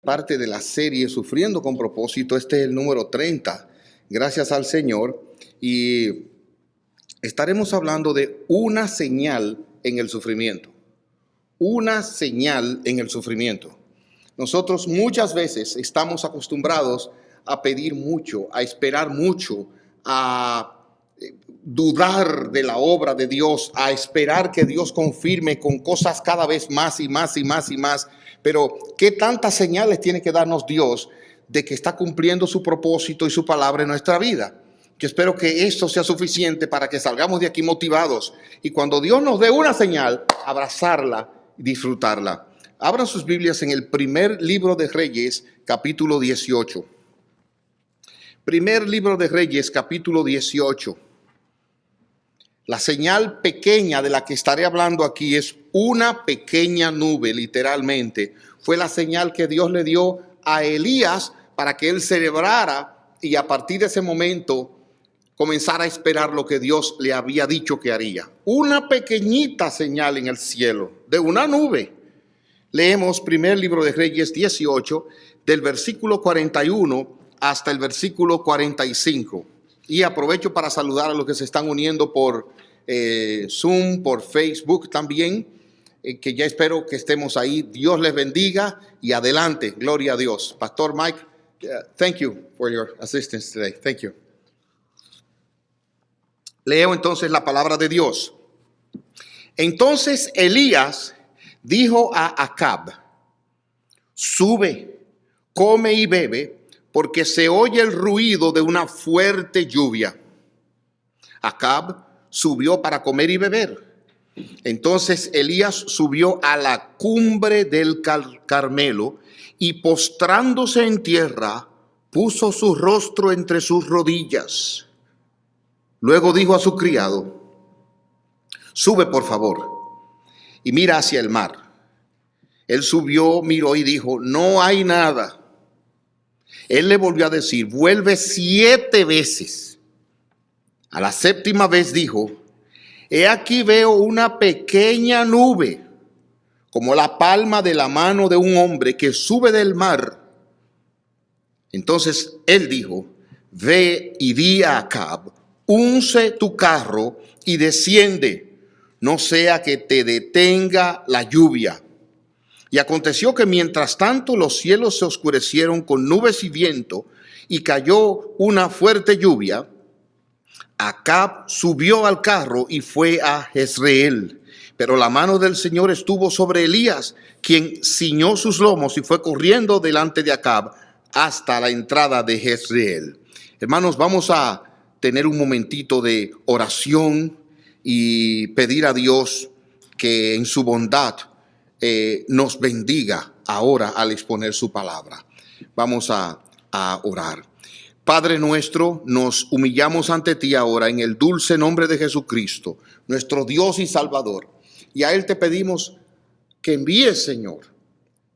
Parte de la serie Sufriendo con Propósito. Este es el número 30, gracias al Señor, y estaremos hablando de una señal en el sufrimiento. Una señal en el sufrimiento. Nosotros muchas veces estamos acostumbrados a pedir mucho, a esperar mucho, a dudar de la obra de Dios, a esperar que Dios confirme con cosas cada vez más y más y más y más. Pero ¿qué tantas señales tiene que darnos Dios de que está cumpliendo su propósito y su palabra en nuestra vida? Yo espero que esto sea suficiente para que salgamos de aquí motivados y cuando Dios nos dé una señal, abrazarla y disfrutarla. Abran sus Biblias en el primer libro de Reyes, capítulo 18. Primer libro de Reyes, capítulo 18. La señal pequeña de la que estaré hablando aquí es una pequeña nube, literalmente. Fue la señal que Dios le dio a Elías para que él celebrara y a partir de ese momento comenzara a esperar lo que Dios le había dicho que haría. Una pequeñita señal en el cielo de una nube. Leemos primer libro de Reyes 18, del versículo 41 hasta el versículo 45. Y aprovecho para saludar a los que se están uniendo por Zoom, por Facebook también, que ya espero que estemos ahí. Dios les bendiga y adelante, gloria a Dios. Pastor Mike, thank you for your assistance today. Thank you. Leo entonces la palabra de Dios. Entonces Elías dijo a Acab: sube, come y bebe, porque se oye el ruido de una fuerte lluvia. Acab subió para comer y beber. Entonces Elías subió a la cumbre del Carmelo y postrándose en tierra, puso su rostro entre sus rodillas. Luego dijo a su criado: sube por favor y mira hacia el mar. Él subió, miró y dijo: no hay nada. Él le volvió a decir: vuelve 7 veces. A la 7ª vez dijo: he aquí veo una pequeña nube, como la palma de la mano de un hombre que sube del mar. Entonces él dijo: ve y di a Acab: unce tu carro y desciende, no sea que te detenga la lluvia. Y aconteció que mientras tanto los cielos se oscurecieron con nubes y viento y cayó una fuerte lluvia. Acab subió al carro y fue a Jezreel. Pero la mano del Señor estuvo sobre Elías, quien ciñó sus lomos y fue corriendo delante de Acab hasta la entrada de Jezreel. Hermanos, vamos a tener un momentito de oración y pedir a Dios que en su bondad nos bendiga ahora al exponer su palabra. Vamos a orar. Padre nuestro, nos humillamos ante ti ahora en el dulce nombre de Jesucristo, nuestro Dios y Salvador. Y a Él te pedimos que envíes, Señor,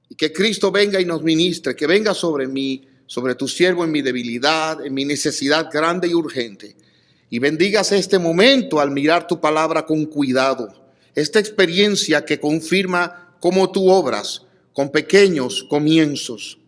y que Cristo venga y nos ministre, que venga sobre mí, sobre tu siervo en mi debilidad, en mi necesidad grande y urgente. Y bendigas este momento al mirar tu palabra con cuidado. Esta experiencia que confirma cómo tú obras con pequeños comienzos.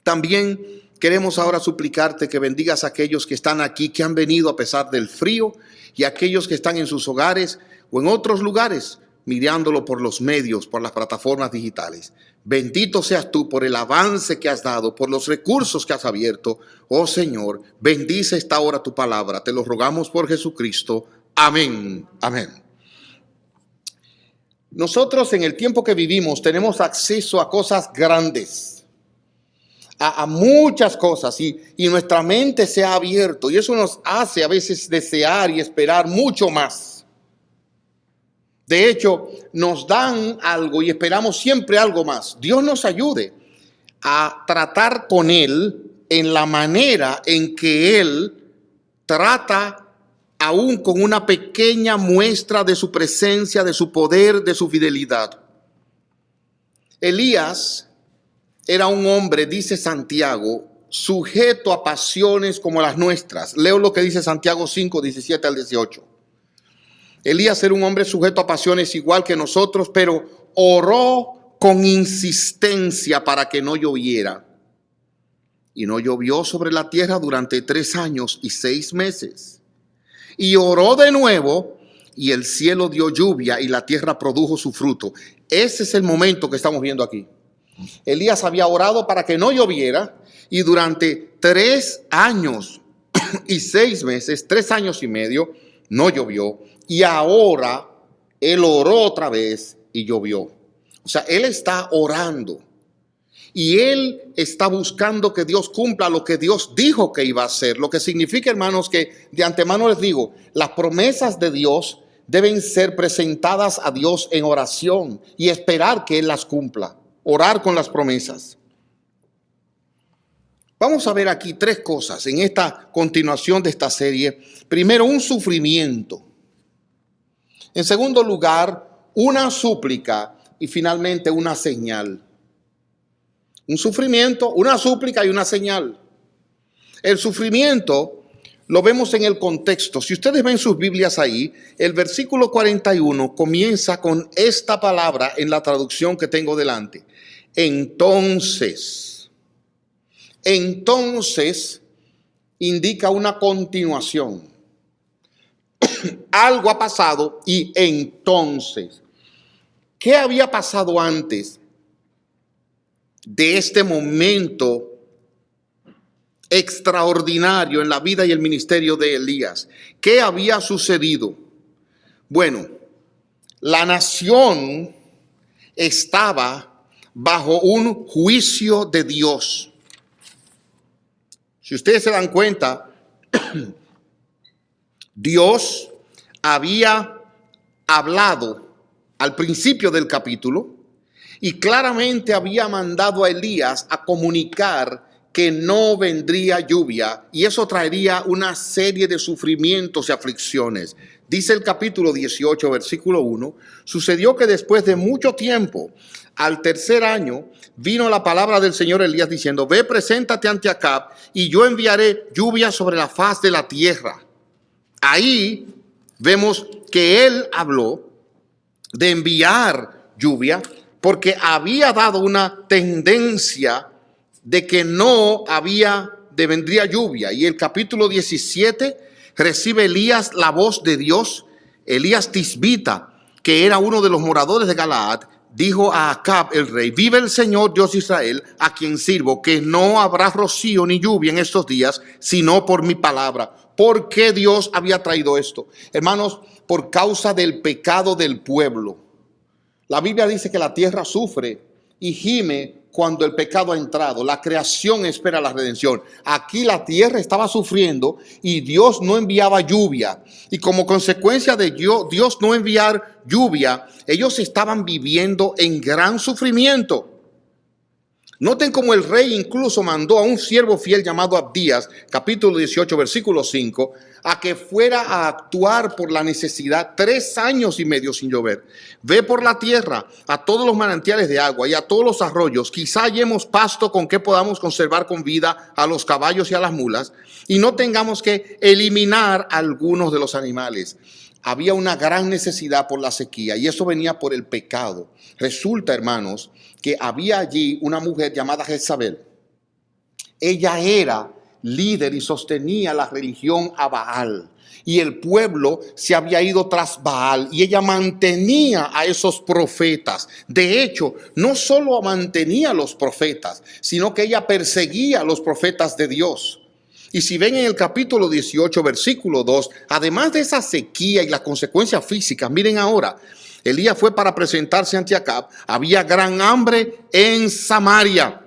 También queremos ahora suplicarte que bendigas a aquellos que están aquí, que han venido a pesar del frío, y a aquellos que están en sus hogares o en otros lugares, mirándolo por los medios, por las plataformas digitales. Bendito seas tú por el avance que has dado, por los recursos que has abierto. Oh Señor, bendice esta hora tu palabra. Te lo rogamos por Jesucristo. Amén. Amén. Nosotros en el tiempo que vivimos tenemos acceso a cosas grandes, a muchas cosas y nuestra mente se ha abierto y eso nos hace a veces desear y esperar mucho más. De hecho, nos dan algo y esperamos siempre algo más. Dios nos ayude a tratar con Él en la manera en que Él trata aún con una pequeña muestra de su presencia, de su poder, de su fidelidad. Elías era un hombre, dice Santiago, sujeto a pasiones como las nuestras. Leo lo que dice Santiago 5, 17 al 18. Elías era un hombre sujeto a pasiones igual que nosotros, pero oró con insistencia para que no lloviera. Y no llovió sobre la tierra durante 3 años y 6 meses. Y oró de nuevo, y el cielo dio lluvia y la tierra produjo su fruto. Ese es el momento que estamos viendo aquí. Elías había orado para que no lloviera, y durante 3 años y 6 meses, 3 años y medio, no llovió. Y ahora él oró otra vez y llovió. O sea, él está orando. Y él está buscando que Dios cumpla lo que Dios dijo que iba a hacer. Lo que significa, hermanos, que de antemano les digo, las promesas de Dios deben ser presentadas a Dios en oración y esperar que Él las cumpla. Orar con las promesas. Vamos a ver aquí 3 cosas en esta continuación de esta serie. Primero, un sufrimiento. En segundo lugar, una súplica. Y finalmente, una señal. Un sufrimiento, una súplica y una señal. El sufrimiento lo vemos en el contexto. Si ustedes ven sus Biblias ahí, el versículo 41 comienza con esta palabra en la traducción que tengo delante. Entonces indica una continuación. Algo ha pasado y entonces. ¿Qué había pasado antes de este momento extraordinario en la vida y el ministerio de Elías? ¿Qué había sucedido? Bueno, la nación estaba bajo un juicio de Dios. Si ustedes se dan cuenta, Dios había hablado al principio del capítulo y claramente había mandado a Elías a comunicar que no vendría lluvia y eso traería una serie de sufrimientos y aflicciones. Dice el capítulo 18, versículo 1, sucedió que después de mucho tiempo, al 3er año, vino la palabra del Señor Elías diciendo, ve, preséntate ante Acab y yo enviaré lluvia sobre la faz de la tierra. Ahí vemos que él habló de enviar lluvia porque había dado una tendencia de que no vendría lluvia. Y el capítulo 17 recibe Elías la voz de Dios. Elías Tisbita, que era uno de los moradores de Galaad, dijo a Acab el rey, vive el Señor Dios de Israel, a quien sirvo, que no habrá rocío ni lluvia en estos días, sino por mi palabra. ¿Por qué Dios había traído esto? Hermanos, por causa del pecado del pueblo. La Biblia dice que la tierra sufre y gime cuando el pecado ha entrado. La creación espera la redención. Aquí la tierra estaba sufriendo y Dios no enviaba lluvia. Y como consecuencia de Dios no enviar lluvia, ellos estaban viviendo en gran sufrimiento. Noten cómo el rey incluso mandó a un siervo fiel llamado Abdías, capítulo 18, versículo 5, a que fuera a actuar por la necesidad 3 años y medio sin llover. Ve por la tierra a todos los manantiales de agua y a todos los arroyos. Quizá hallemos pasto con que podamos conservar con vida a los caballos y a las mulas y no tengamos que eliminar algunos de los animales. Había una gran necesidad por la sequía y eso venía por el pecado. Resulta, hermanos, que había allí una mujer llamada Jezabel. Ella era líder y sostenía la religión a Baal. Y el pueblo se había ido tras Baal y ella mantenía a esos profetas. De hecho, no solo mantenía a los profetas, sino que ella perseguía a los profetas de Dios. Y si ven en el capítulo 18, versículo 2, además de esa sequía y las consecuencias físicas, miren ahora, Elías fue para presentarse ante Acab. Había gran hambre en Samaria.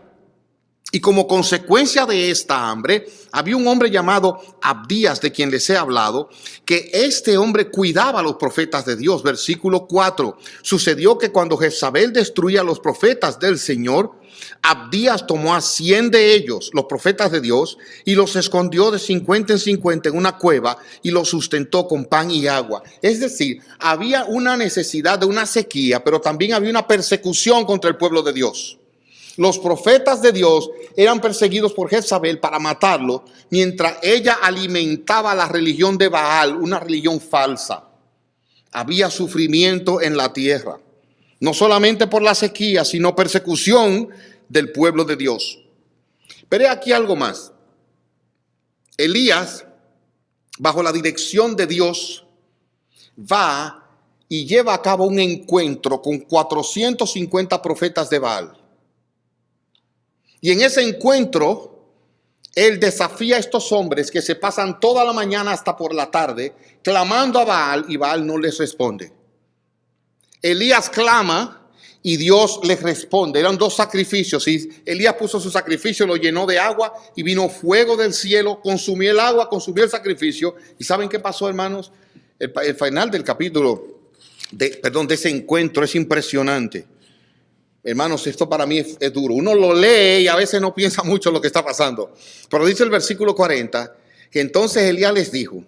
Y como consecuencia de esta hambre, había un hombre llamado Abdías, de quien les he hablado, que este hombre cuidaba a los profetas de Dios. Versículo 4. Sucedió que cuando Jezabel destruía a los profetas del Señor, Abdías tomó a 100 de ellos, los profetas de Dios, y los escondió de 50 en 50 en una cueva y los sustentó con pan y agua. Es decir, había una necesidad de una sequía, pero también había una persecución contra el pueblo de Dios. Los profetas de Dios eran perseguidos por Jezabel para matarlo, mientras ella alimentaba la religión de Baal, una religión falsa. Había sufrimiento en la tierra. no solamente por la sequía, sino persecución del pueblo de Dios. Pero aquí algo más. Elías, bajo la dirección de Dios, va y lleva a cabo un encuentro con 450 profetas de Baal. Y en ese encuentro, él desafía a estos hombres que se pasan toda la mañana hasta por la tarde clamando a Baal, y Baal no les responde. Elías clama y Dios les responde. Eran 2 sacrificios. Y Elías puso su sacrificio, lo llenó de agua y vino fuego del cielo, consumió el agua, consumió el sacrificio. ¿Y saben qué pasó, hermanos? El final del capítulo, de ese encuentro es impresionante. Hermanos, esto para mí es duro. Uno lo lee y a veces no piensa mucho en lo que está pasando. Pero dice el versículo 40, que entonces Elías les dijo: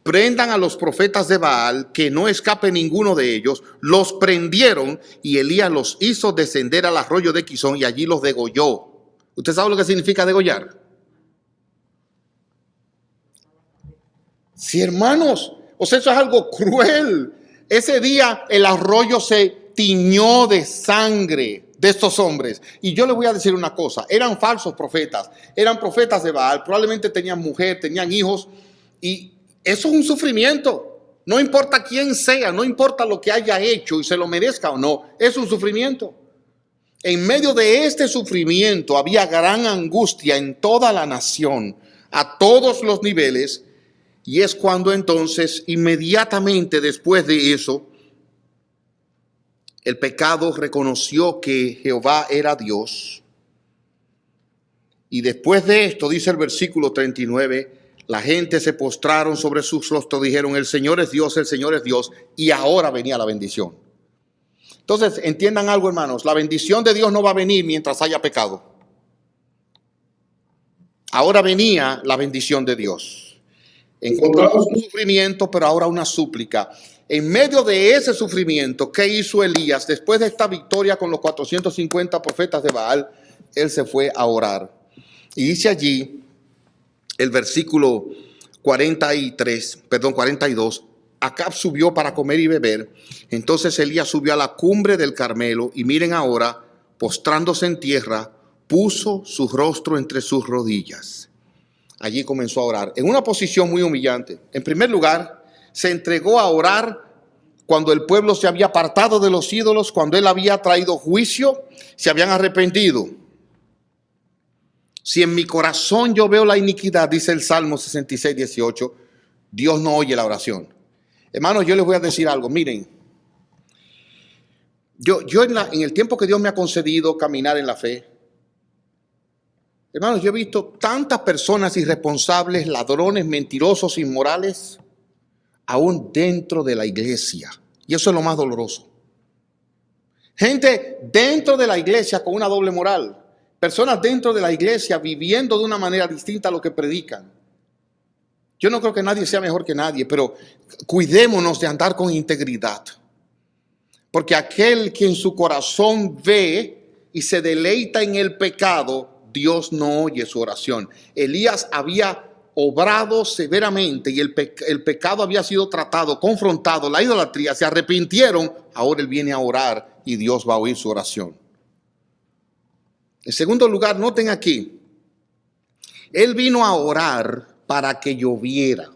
prendan a los profetas de Baal, que no escape ninguno de ellos. Los prendieron y Elías los hizo descender al arroyo de Quizón y allí los degolló. ¿Usted sabe lo que significa degollar? Sí, hermanos, o sea, eso es algo cruel. Ese día el arroyo se tiñó de sangre de estos hombres. Y yo les voy a decir una cosa: eran falsos profetas, eran profetas de Baal, probablemente tenían mujer, tenían hijos, y eso es un sufrimiento. No importa quién sea, no importa lo que haya hecho y se lo merezca o no, es un sufrimiento. En medio de este sufrimiento había gran angustia en toda la nación, a todos los niveles, y es cuando entonces, inmediatamente después de eso, el pecado reconoció que Jehová era Dios. Y después de esto, dice el versículo 39, la gente se postraron sobre sus rostros, dijeron: el Señor es Dios, el Señor es Dios. Y ahora venía la bendición. Entonces, entiendan algo, hermanos: la bendición de Dios no va a venir mientras haya pecado. Ahora venía la bendición de Dios. Encontramos un sufrimiento, pero ahora una súplica. En medio de ese sufrimiento, ¿qué hizo Elías? Después de esta victoria con los 450 profetas de Baal, él se fue a orar. Y dice allí el versículo 42, Acab subió para comer y beber. Entonces Elías subió a la cumbre del Carmelo y miren ahora, postrándose en tierra, puso su rostro entre sus rodillas. Allí comenzó a orar en una posición muy humillante. En primer lugar, se entregó a orar cuando el pueblo se había apartado de los ídolos, cuando él había traído juicio, se habían arrepentido. Si en mi corazón yo veo la iniquidad, dice el Salmo 66, 18, Dios no oye la oración. Hermanos, yo les voy a decir algo. Miren, yo en el tiempo que Dios me ha concedido caminar en la fe, hermanos, yo he visto tantas personas irresponsables, ladrones, mentirosos, inmorales, aún dentro de la iglesia. Y eso es lo más doloroso. Gente dentro de la iglesia con una doble moral. Personas dentro de la iglesia viviendo de una manera distinta a lo que predican. Yo no creo que nadie sea mejor que nadie, pero cuidémonos de andar con integridad. Porque aquel que en su corazón ve y se deleita en el pecado, Dios no oye su oración. Elías había obrado severamente y el pecado había sido tratado, confrontado, la idolatría, se arrepintieron. Ahora él viene a orar y Dios va a oír su oración. En segundo lugar, noten aquí, él vino a orar para que lloviera.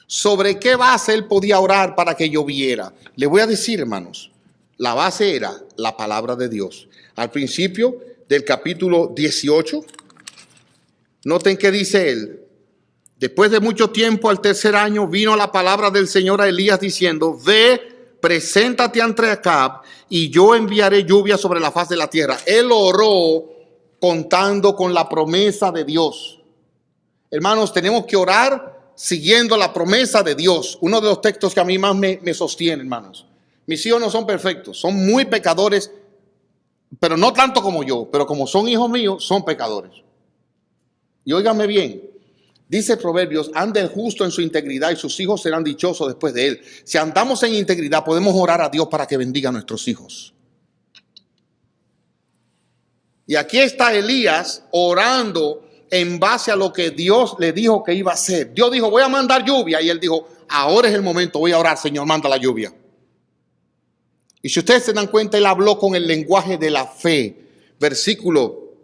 ¿Sobre qué base él podía orar para que lloviera? Le voy a decir, hermanos, la base era la palabra de Dios. Al principio del capítulo 18, noten qué dice él. Después de mucho tiempo, al tercer año, vino la palabra del Señor a Elías diciendo: ve, preséntate ante Acab y yo enviaré lluvia sobre la faz de la tierra. Él oró contando con la promesa de Dios. Hermanos, tenemos que orar siguiendo la promesa de Dios. Uno de los textos que a mí más me sostiene, hermanos. Mis hijos no son perfectos, son muy pecadores, pero no tanto como yo, pero como son hijos míos, son pecadores. Y óigame bien, dice Proverbios: anda el justo en su integridad y sus hijos serán dichosos después de él. Si andamos en integridad, podemos orar a Dios para que bendiga a nuestros hijos. Y aquí está Elías orando en base a lo que Dios le dijo que iba a hacer. Dios dijo: voy a mandar lluvia. Y él dijo: ahora es el momento, voy a orar, Señor, manda la lluvia. Y si ustedes se dan cuenta, él habló con el lenguaje de la fe. Versículo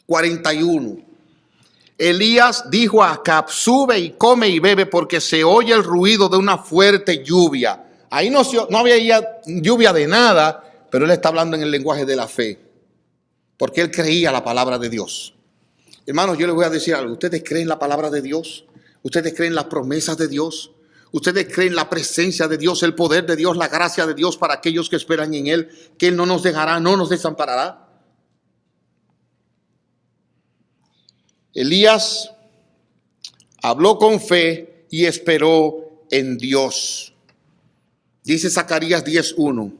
41. Elías dijo a Acab: sube y come y bebe, porque se oye el ruido de una fuerte lluvia. Ahí no había lluvia de nada, pero él está hablando en el lenguaje de la fe, porque él creía la palabra de Dios. Hermanos, yo les voy a decir algo. ¿Ustedes creen la palabra de Dios? ¿Ustedes creen las promesas de Dios? ¿Ustedes creen la presencia de Dios, el poder de Dios, la gracia de Dios para aquellos que esperan en Él? Que Él no nos dejará, no nos desamparará. Elías habló con fe y esperó en Dios. Dice Zacarías 10:1.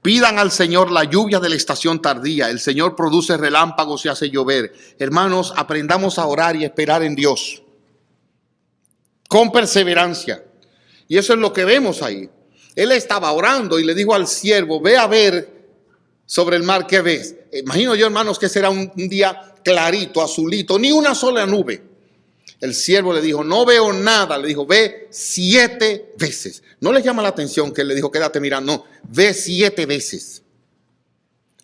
Pidan al Señor la lluvia de la estación tardía. El Señor produce relámpagos y hace llover. Hermanos, aprendamos a orar y esperar en Dios con perseverancia. Y eso es lo que vemos ahí. Él estaba orando y le dijo al siervo: ve a ver sobre el mar, ¿qué ves? Imagino yo, hermanos, que será un día clarito, azulito, ni una sola nube. El siervo le dijo: no veo nada. Le dijo: ve 7 veces. No le llama la atención que él le dijo: quédate mirando. No, ve 7 veces.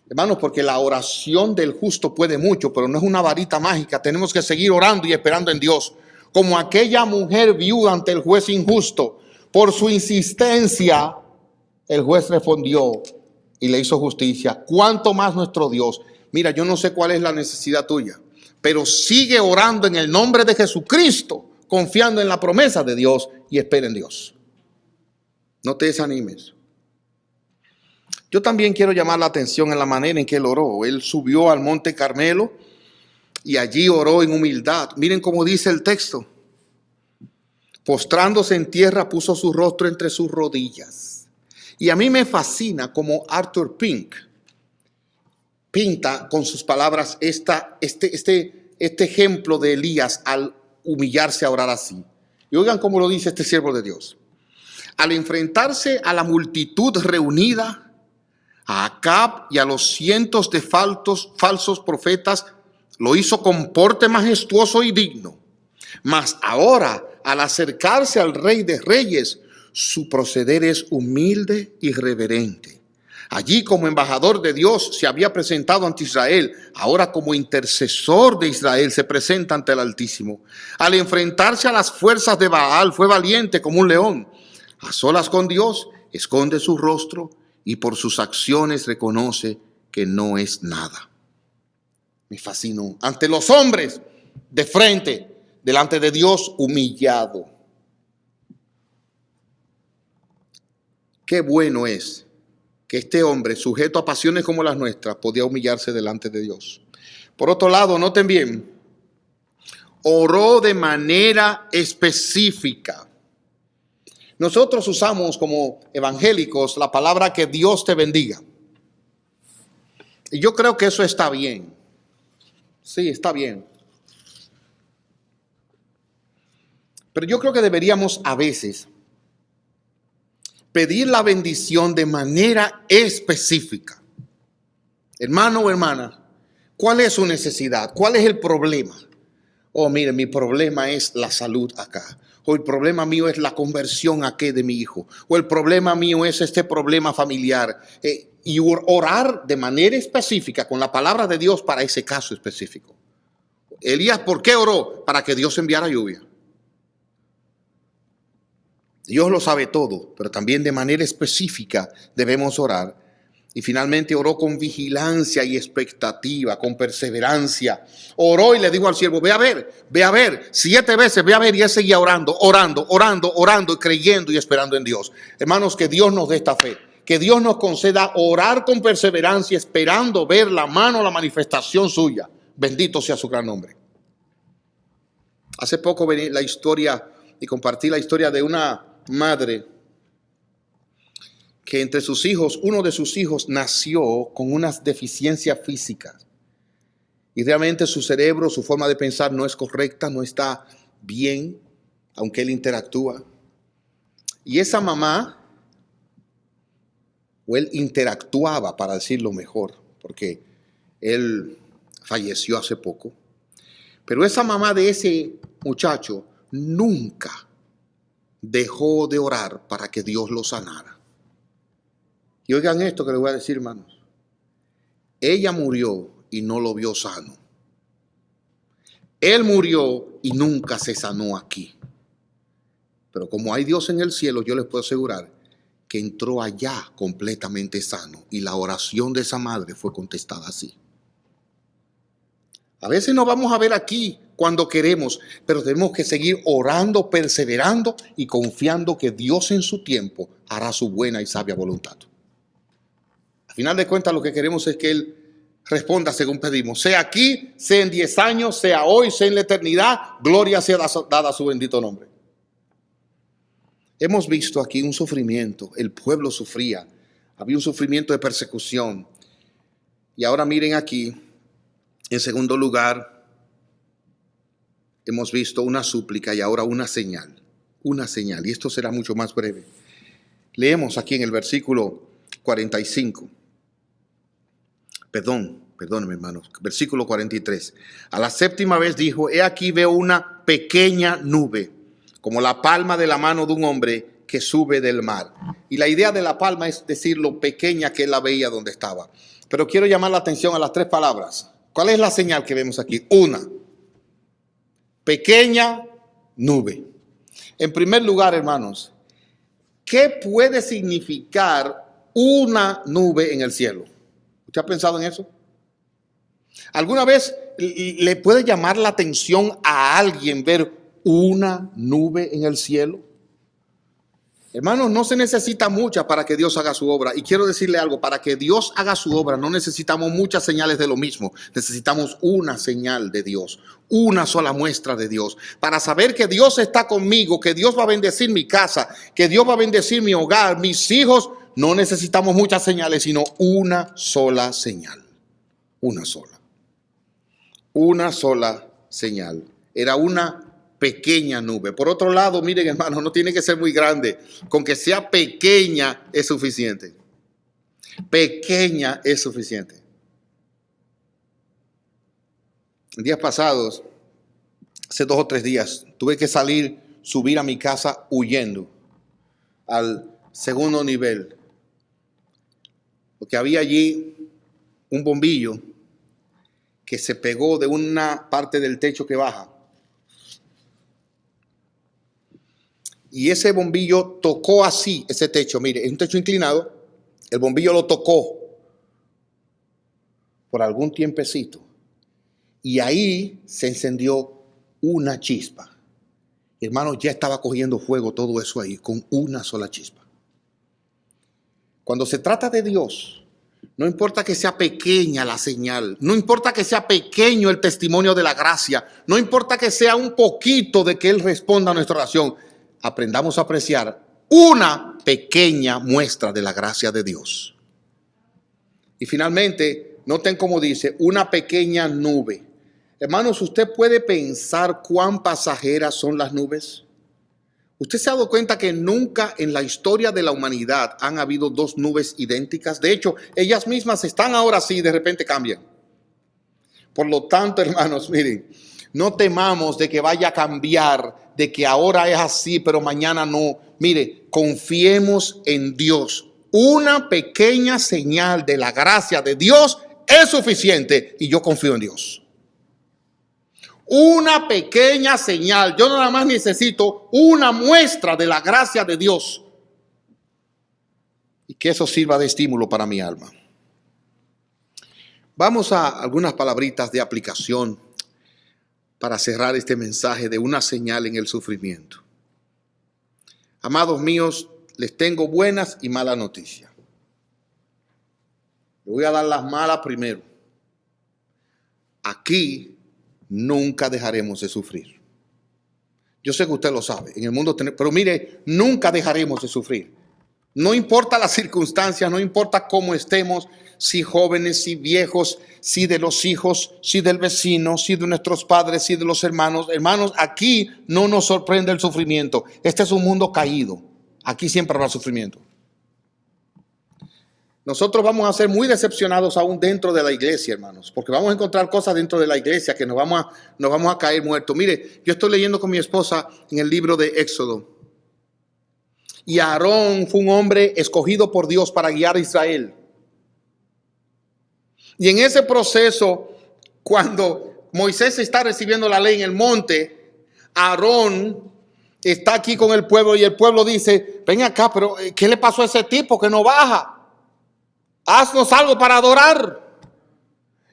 Hermanos, porque la oración del justo puede mucho, pero no es una varita mágica. Tenemos que seguir orando y esperando en Dios. Como aquella mujer viuda ante el juez injusto. Por su insistencia, el juez respondió y le hizo justicia. ¿Cuánto más nuestro Dios? Mira, yo no sé cuál es la necesidad tuya, pero sigue orando en el nombre de Jesucristo, confiando en la promesa de Dios, y espera en Dios. No te desanimes. Yo también quiero llamar la atención en la manera en que él oró. Él subió al monte Carmelo y allí oró en humildad. Miren cómo dice el texto. Postrándose en tierra, puso su rostro entre sus rodillas. Y a mí me fascina como Arthur Pink pinta con sus palabras este ejemplo de Elías al humillarse a orar así. Y oigan cómo lo dice este siervo de Dios. Al enfrentarse a la multitud reunida, a Acab y a los cientos de falsos profetas, lo hizo con porte majestuoso y digno. Mas ahora, al acercarse al Rey de Reyes, su proceder es humilde y reverente. Allí, como embajador de Dios, se había presentado ante Israel. Ahora, como intercesor de Israel, se presenta ante el Altísimo. Al enfrentarse a las fuerzas de Baal, fue valiente como un león. A solas con Dios, esconde su rostro y por sus acciones reconoce que no es nada. Me fascinó. Ante los hombres, de frente, delante de Dios, humillado. Qué bueno es que este hombre, sujeto a pasiones como las nuestras, podía humillarse delante de Dios. Por otro lado, noten bien, oró de manera específica. Nosotros usamos como evangélicos la palabra que Dios te bendiga. Y yo creo que eso está bien. Sí, está bien. Pero yo creo que deberíamos a veces pedir la bendición de manera específica. Hermano o hermana, ¿cuál es su necesidad? ¿Cuál es el problema? Oh, mire, mi problema es la salud acá. O el problema mío es la conversión aquí de mi hijo. O el problema mío es este problema familiar. Y orar de manera específica con la palabra de Dios para ese caso específico. Elías, ¿por qué oró? Para que Dios enviara lluvia. Dios lo sabe todo, pero también de manera específica debemos orar. Y finalmente oró con vigilancia y expectativa, con perseverancia. Oró y le dijo al siervo: ve a ver, 7 veces, ve a ver. Y él seguía orando, y creyendo y esperando en Dios. Hermanos, que Dios nos dé esta fe. Que Dios nos conceda orar con perseverancia, esperando ver la mano, la manifestación suya. Bendito sea su gran nombre. Hace poco vi la historia y compartí la historia de una madre que entre sus hijos, uno de sus hijos nació con unas deficiencias físicas. Y realmente su cerebro, su forma de pensar no es correcta, no está bien, aunque él interactúa. Y esa mamá, o él interactuaba, para decirlo mejor, porque él falleció hace poco. Pero esa mamá de ese muchacho nunca dejó de orar para que Dios lo sanara. Y oigan esto que les voy a decir, hermanos. Ella murió y no lo vio sano. Él murió y nunca se sanó aquí. Pero como hay Dios en el cielo, yo les puedo asegurar que entró allá completamente sano. Y la oración de esa madre fue contestada así. A veces no vamos a ver aquí cuando queremos, pero tenemos que seguir orando, perseverando y confiando que Dios en su tiempo hará su buena y sabia voluntad. Al final de cuentas, lo que queremos es que Él responda según pedimos. Sea aquí, sea en 10 años, sea hoy, sea en la eternidad, gloria sea dada a su bendito nombre. Hemos visto aquí un sufrimiento. El pueblo sufría. Había un sufrimiento de persecución. Y ahora miren aquí, en segundo lugar, hemos visto una súplica y ahora una señal. Una señal. Y esto será mucho más breve. Leemos aquí en el versículo 45. Perdónenme, hermanos. Versículo 43. A la séptima vez dijo: he aquí veo una pequeña nube, como la palma de la mano de un hombre que sube del mar. Y la idea de la palma es decir lo pequeña que él la veía donde estaba. Pero quiero llamar la atención a las 3 palabras. ¿Cuál es la señal que vemos aquí? Una pequeña nube. En primer lugar, hermanos, ¿qué puede significar una nube en el cielo? ¿Usted ha pensado en eso? ¿Alguna vez le puede llamar la atención a alguien ver una nube en el cielo? Hermanos, no se necesita mucha para que Dios haga su obra. Y quiero decirle algo, para que Dios haga su obra no necesitamos muchas señales de lo mismo. Necesitamos una señal de Dios, una sola muestra de Dios. Para saber que Dios está conmigo, que Dios va a bendecir mi casa, que Dios va a bendecir mi hogar, mis hijos, no necesitamos muchas señales, sino una sola señal. Una sola. Una sola señal. Era una pequeña nube. Por otro lado, miren, hermanos, no tiene que ser muy grande. Con que sea pequeña es suficiente. Pequeña es suficiente. En días pasados, hace 2 o 3 días, tuve que subir a mi casa huyendo al segundo nivel. Porque había allí un bombillo que se pegó de una parte del techo que baja. Y ese bombillo tocó así ese techo. Mire, es un techo inclinado. El bombillo lo tocó por algún tiempecito. Y ahí se encendió una chispa. Hermanos, ya estaba cogiendo fuego todo eso ahí con una sola chispa. Cuando se trata de Dios, no importa que sea pequeña la señal, no importa que sea pequeño el testimonio de la gracia, no importa que sea un poquito de que Él responda a nuestra oración, aprendamos a apreciar una pequeña muestra de la gracia de Dios. Y finalmente, noten cómo dice, una pequeña nube. Hermanos, ¿usted puede pensar cuán pasajeras son las nubes? ¿Usted se ha dado cuenta que nunca en la historia de la humanidad han habido 2 nubes idénticas? De hecho, ellas mismas están ahora sí y de repente cambian. Por lo tanto, hermanos, miren, no temamos de que vaya a cambiar, de que ahora es así, pero mañana no. Mire, confiemos en Dios. Una pequeña señal de la gracia de Dios es suficiente y yo confío en Dios. Una pequeña señal. Yo nada más necesito una muestra de la gracia de Dios. Y que eso sirva de estímulo para mi alma. Vamos a algunas palabritas de aplicación para cerrar este mensaje de una señal en el sufrimiento. Amados míos, les tengo buenas y malas noticias. Les voy a dar las malas primero. Aquí nunca dejaremos de sufrir. Yo sé que usted lo sabe, en el mundo pero mire, nunca dejaremos de sufrir. No importa las circunstancias, no importa cómo estemos, si jóvenes, si viejos, si de los hijos, si del vecino, si de nuestros padres, si de los hermanos. Hermanos, aquí no nos sorprende el sufrimiento. Este es un mundo caído. Aquí siempre habrá sufrimiento. Nosotros vamos a ser muy decepcionados aún dentro de la iglesia, hermanos, porque vamos a encontrar cosas dentro de la iglesia que nos vamos a caer muertos. Mire, yo estoy leyendo con mi esposa en el libro de Éxodo. Y Aarón fue un hombre escogido por Dios para guiar a Israel. Y en ese proceso, cuando Moisés está recibiendo la ley en el monte, Aarón está aquí con el pueblo y el pueblo dice, ven acá, pero ¿qué le pasó a ese tipo que no baja? Haznos algo para adorar.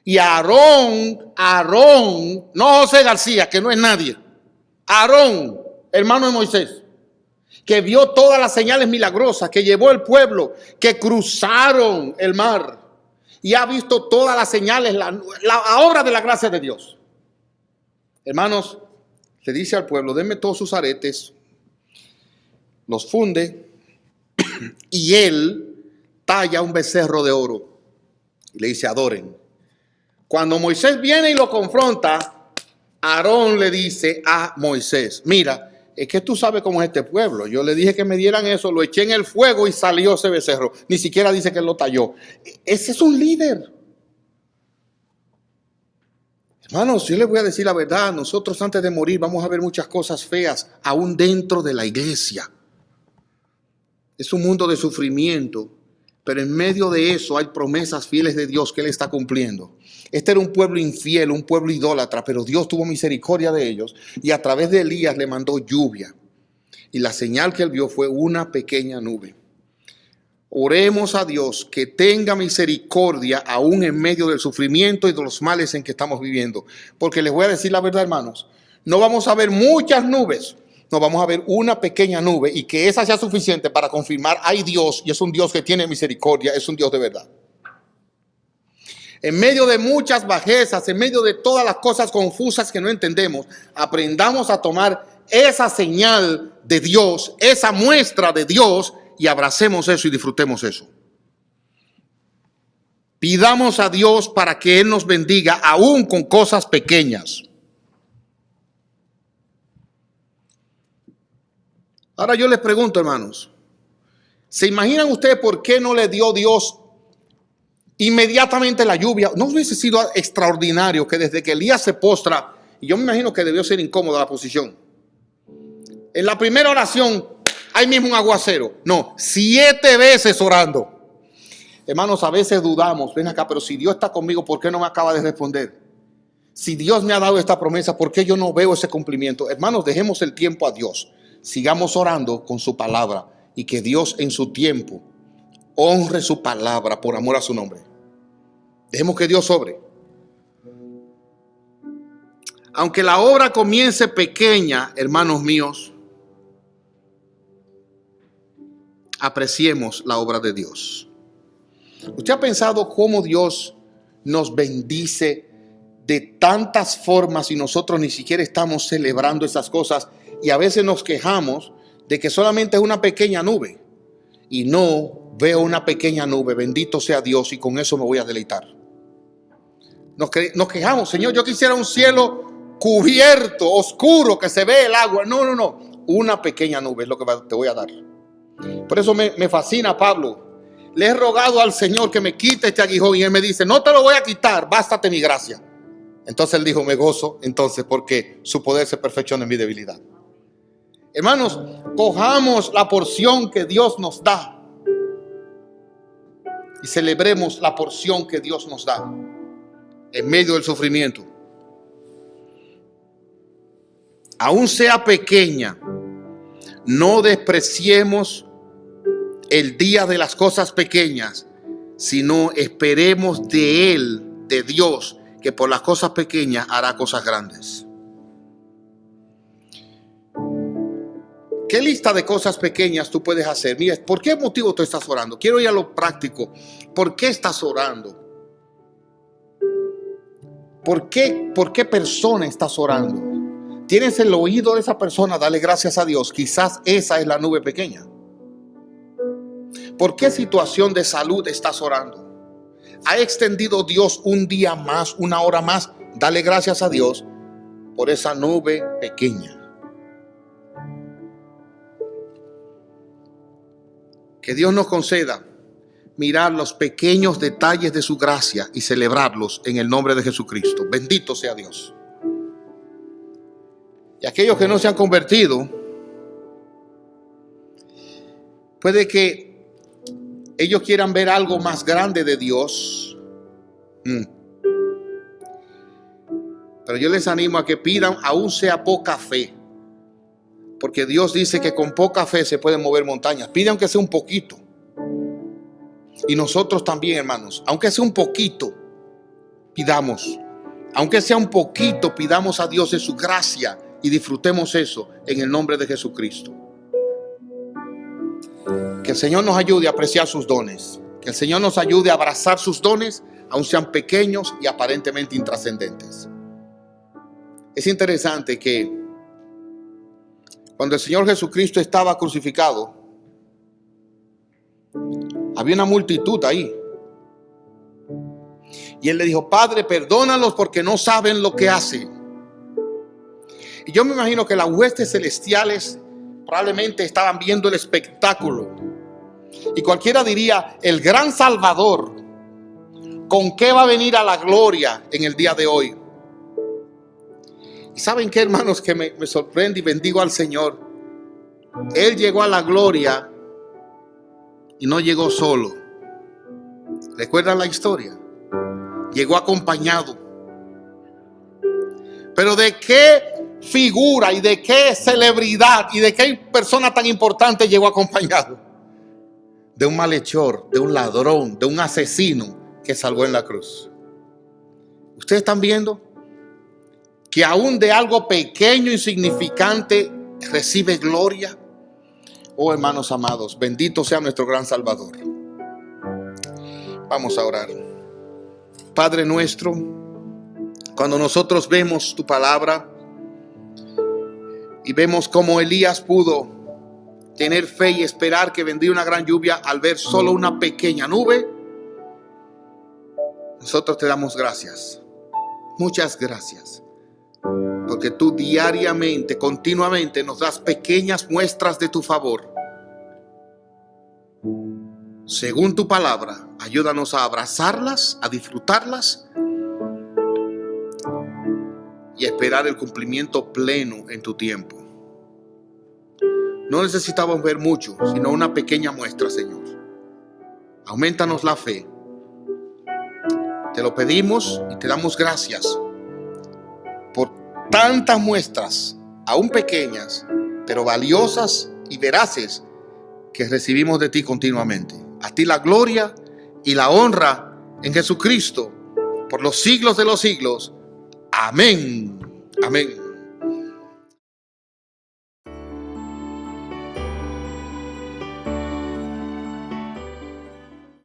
Y Aarón, no José García, que no es nadie, Aarón, hermano de Moisés, que vio todas las señales milagrosas, que llevó el pueblo, que cruzaron el mar y ha visto todas las señales, la obra de la gracia de Dios. Hermanos, le dice al pueblo, denme todos sus aretes, los funde y él talla un becerro de oro y le dice, adoren. Cuando Moisés viene y lo confronta, Aarón le dice a Moisés, mira, es que tú sabes cómo es este pueblo. Yo le dije que me dieran eso, lo eché en el fuego y salió ese becerro. Ni siquiera dice que él lo talló. Ese es un líder. Hermanos, yo les voy a decir la verdad. Nosotros antes de morir vamos a ver muchas cosas feas, aún dentro de la iglesia. Es un mundo de sufrimiento, pero en medio de eso hay promesas fieles de Dios que Él está cumpliendo. Este era un pueblo infiel, un pueblo idólatra, pero Dios tuvo misericordia de ellos y a través de Elías le mandó lluvia. Y la señal que él vio fue una pequeña nube. Oremos a Dios que tenga misericordia aún en medio del sufrimiento y de los males en que estamos viviendo. Porque les voy a decir la verdad, hermanos, no vamos a ver muchas nubes, no vamos a ver una pequeña nube y que esa sea suficiente para confirmar, hay Dios y es un Dios que tiene misericordia, es un Dios de verdad. En medio de muchas bajezas, en medio de todas las cosas confusas que no entendemos, aprendamos a tomar esa señal de Dios, esa muestra de Dios y abracemos eso y disfrutemos eso. Pidamos a Dios para que Él nos bendiga aún con cosas pequeñas. Ahora yo les pregunto, hermanos, ¿se imaginan ustedes por qué no le dio Dios inmediatamente la lluvia? ¿No hubiese sido extraordinario que desde que Elías se postra, y yo me imagino que debió ser incómoda la posición, en la primera oración, ahí mismo un aguacero? No, 7 veces orando. Hermanos, a veces dudamos, ven acá, pero si Dios está conmigo, ¿por qué no me acaba de responder? Si Dios me ha dado esta promesa, ¿por qué yo no veo ese cumplimiento? Hermanos, dejemos el tiempo a Dios. Sigamos orando con su palabra y que Dios en su tiempo honre su palabra por amor a su nombre. Dejemos que Dios obre. Aunque la obra comience pequeña, hermanos míos, apreciemos la obra de Dios. ¿Usted ha pensado cómo Dios nos bendice de tantas formas y nosotros ni siquiera estamos celebrando esas cosas? Y a veces nos quejamos de que solamente es una pequeña nube. Y no veo una pequeña nube, bendito sea Dios, y con eso me voy a deleitar. Nos quejamos, Señor, yo quisiera un cielo cubierto, oscuro, que se ve el agua. No, una pequeña nube es lo que te voy a dar. Por eso me fascina Pablo. Le he rogado al Señor que me quite este aguijón y Él me dice, no te lo voy a quitar, bástate mi gracia. Entonces Él dijo, me gozo entonces porque su poder se perfecciona en mi debilidad. Hermanos, cojamos la porción que Dios nos da y celebremos la porción que Dios nos da en medio del sufrimiento. Aún sea pequeña, no despreciemos el día de las cosas pequeñas, sino esperemos de Él, de Dios, que por las cosas pequeñas hará cosas grandes. ¿Qué lista de cosas pequeñas tú puedes hacer? Mira, ¿por qué motivo tú estás orando? Quiero ir a lo práctico. ¿Por qué estás orando? ¿Por qué persona estás orando? ¿Tienes el oído de esa persona? Dale gracias a Dios. Quizás esa es la nube pequeña. ¿Por qué situación de salud estás orando? ¿Ha extendido Dios un día más, una hora más? Dale gracias a Dios por esa nube pequeña. Que Dios nos conceda mirar los pequeños detalles de su gracia y celebrarlos en el nombre de Jesucristo. Bendito sea Dios. Y aquellos que no se han convertido, Puede que ellos quieran ver algo más grande de Dios. Pero yo les animo a que pidan, aún sea poca fe. Porque Dios dice que con poca fe se pueden mover montañas. Pide aunque sea un poquito. Y nosotros también, hermanos, aunque sea un poquito, pidamos. Aunque sea un poquito, pidamos a Dios de su gracia y disfrutemos eso en el nombre de Jesucristo. Que el Señor nos ayude a apreciar sus dones. Que el Señor nos ayude a abrazar sus dones, aun sean pequeños y aparentemente intrascendentes. Es interesante que cuando el Señor Jesucristo estaba crucificado, había una multitud ahí. Y Él le dijo: Padre, perdónalos porque no saben lo que hacen. Y yo me imagino que las huestes celestiales probablemente estaban viendo el espectáculo. Y cualquiera diría: el gran Salvador, ¿con qué va a venir a la gloria en el día de hoy? Y ¿saben qué, hermanos? Que me sorprende y bendigo al Señor. Él llegó a la gloria y no llegó solo. ¿Recuerdan la historia? Llegó acompañado. Pero ¿de qué figura y de qué celebridad y de qué persona tan importante llegó acompañado? De un malhechor, de un ladrón, de un asesino que salvó en la cruz. ¿Ustedes están viendo? Que aún de algo pequeño, insignificante, recibe gloria. Oh, hermanos amados, bendito sea nuestro gran Salvador. Vamos a orar. Padre nuestro, cuando nosotros vemos tu palabra y vemos cómo Elías pudo tener fe y esperar que vendría una gran lluvia al ver solo una pequeña nube, nosotros te damos gracias. Muchas gracias. Porque tú diariamente, continuamente nos das pequeñas muestras de tu favor. Según tu palabra, ayúdanos a abrazarlas, a disfrutarlas y a esperar el cumplimiento pleno en tu tiempo. No necesitamos ver mucho, sino una pequeña muestra, Señor. Aumentanos la fe. Te lo pedimos y te damos gracias por tantas muestras, aún pequeñas, pero valiosas y veraces, que recibimos de ti continuamente. A ti la gloria y la honra en Jesucristo por los siglos de los siglos. Amén. Amén.